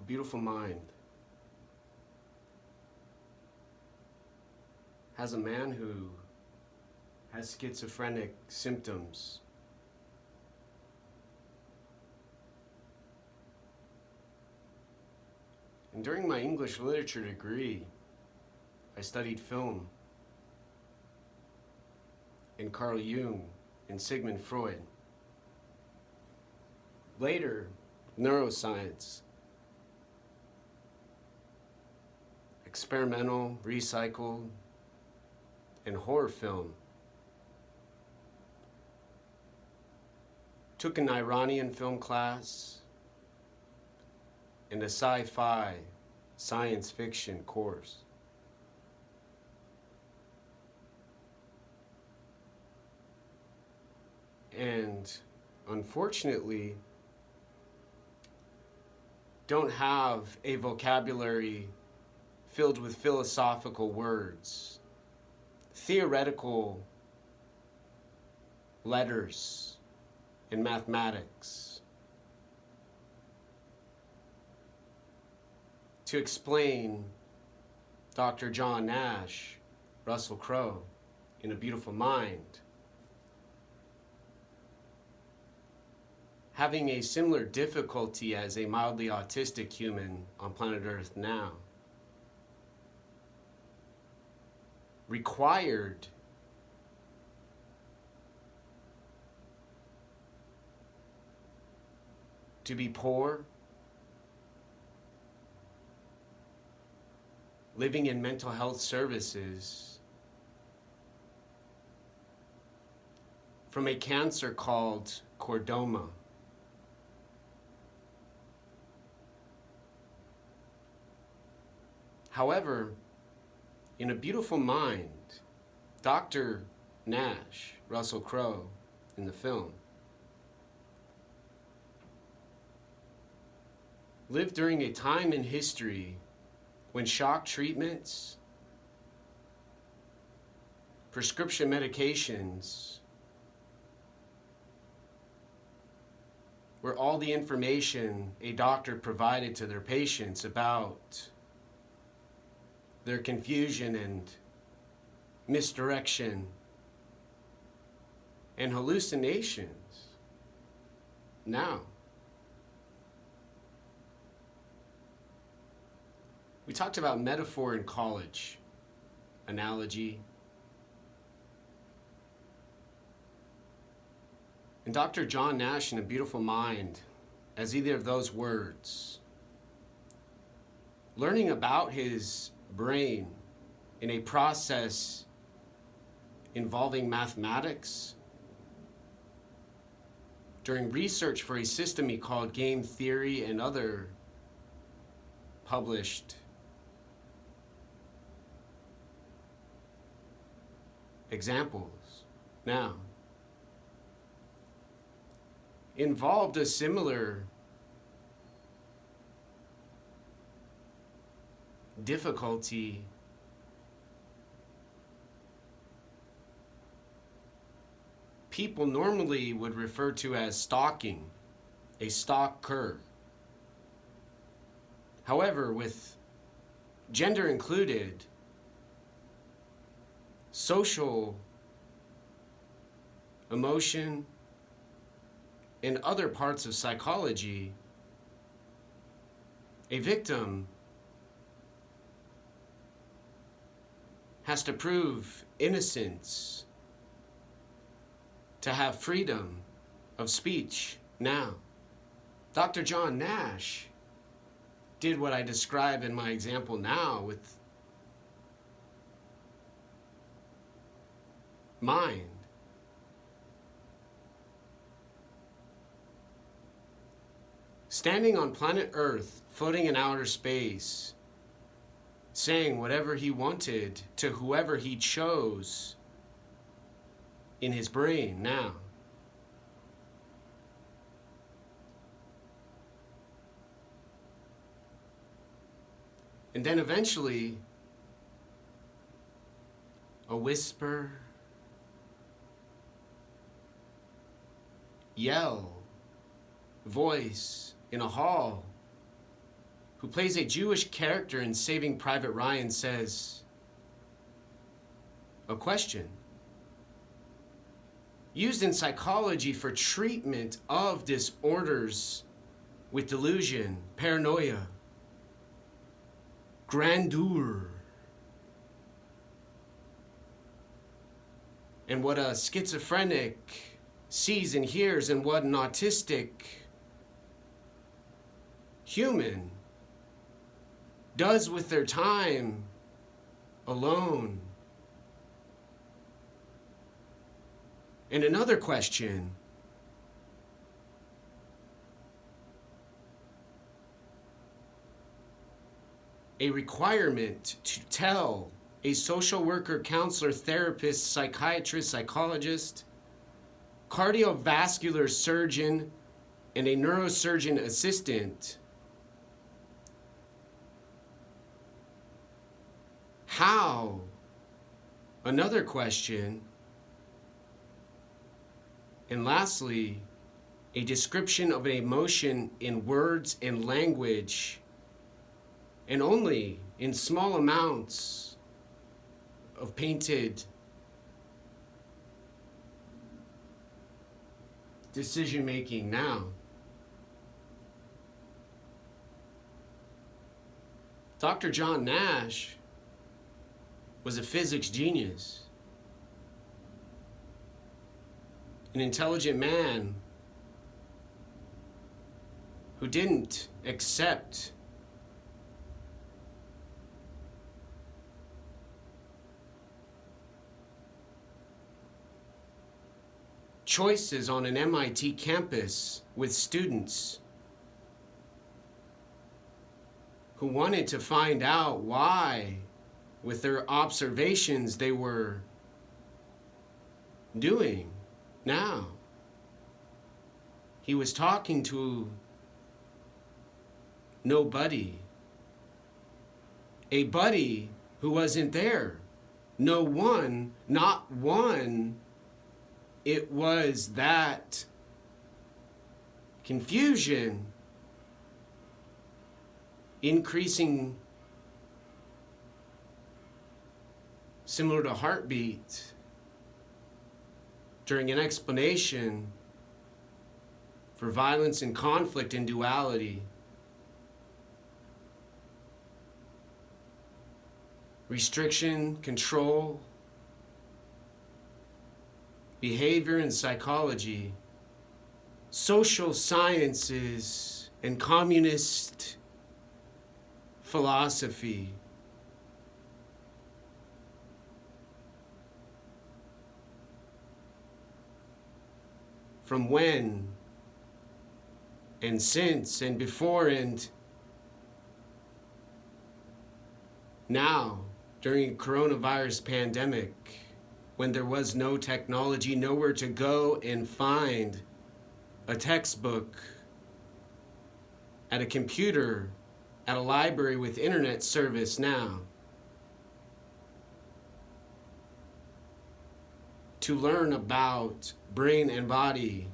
beautiful mind has a man who has schizophrenic symptoms. And during my English literature degree, I studied film and Carl Jung and Sigmund Freud. Later, neuroscience, experimental, recycled, and horror film. Took an Iranian film class and a sci-fi science fiction course. And unfortunately, don't have a vocabulary filled with philosophical words, theoretical letters, and mathematics to explain Dr. John Nash, Russell Crowe, in A Beautiful Mind, having a similar difficulty as a mildly autistic human on planet Earth now, required to be poor, living in mental health services from a cancer called chordoma. However, in A Beautiful Mind, Dr. Nash, Russell Crowe, in the film, lived during a time in history when shock treatments, prescription medications were all the information a doctor provided to their patients about their confusion and misdirection and hallucinations. Now, we talked about metaphor in college, analogy. And Dr. John Nash in A Beautiful Mind, as either of those words, learning about his brain in a process involving mathematics during research for a system he called game theory and other published examples now involved a similar difficulty people normally would refer to as stalking, a stalker. However, with gender included, social, emotion, and other parts of psychology, a victim has to prove innocence to have freedom of speech. Now, Dr. John Nash did what I describe in my example now with mind. Standing on planet Earth, floating in outer space, saying whatever he wanted to whoever he chose in his brain now. And then eventually, a whisper, yell, voice in a hall who plays a Jewish character in Saving Private Ryan, says, a question used in psychology for treatment of disorders with delusion, paranoia, grandeur, and what a schizophrenic sees and hears, and what an autistic human does with their time alone. And another question: a requirement to tell a social worker, counselor, therapist, psychiatrist, psychologist, cardiovascular surgeon, and a neurosurgeon assistant how, another question, and lastly, a description of an emotion in words and language, and only in small amounts of painted decision making now. Dr. John Nash was a physics genius, an intelligent man who didn't accept choices on an MIT campus with students who wanted to find out why, with their observations, they were doing now. He was talking to nobody, a buddy who wasn't there, no one, not one. It was that confusion, increasing, similar to heartbeat, during an explanation for violence and conflict and duality. Restriction, control, behavior and psychology, social sciences, and communist philosophy. From when and since and before and now, during a coronavirus pandemic, when there was no technology, nowhere to go and find a textbook, at a computer, at a library with internet service now, to learn about brain and body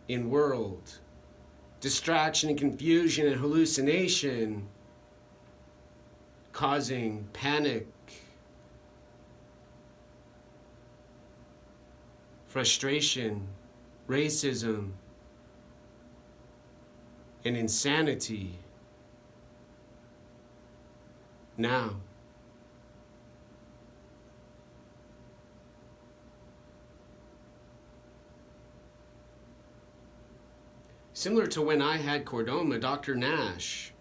in world, distraction and confusion and hallucination, causing panic, frustration, racism, and insanity. Now, similar to when I had chordoma, Dr. Nash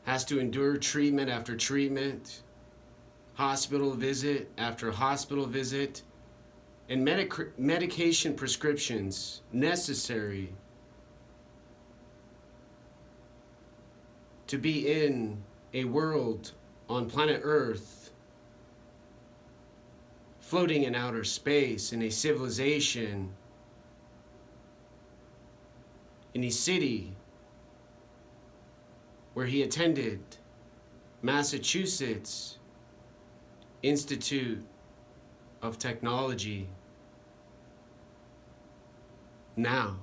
has to endure treatment after treatment, hospital visit after hospital visit, and medication prescriptions necessary to be in a world on planet Earth, floating in outer space, in a civilization, in a city where he attended Massachusetts Institute of Technology. Now,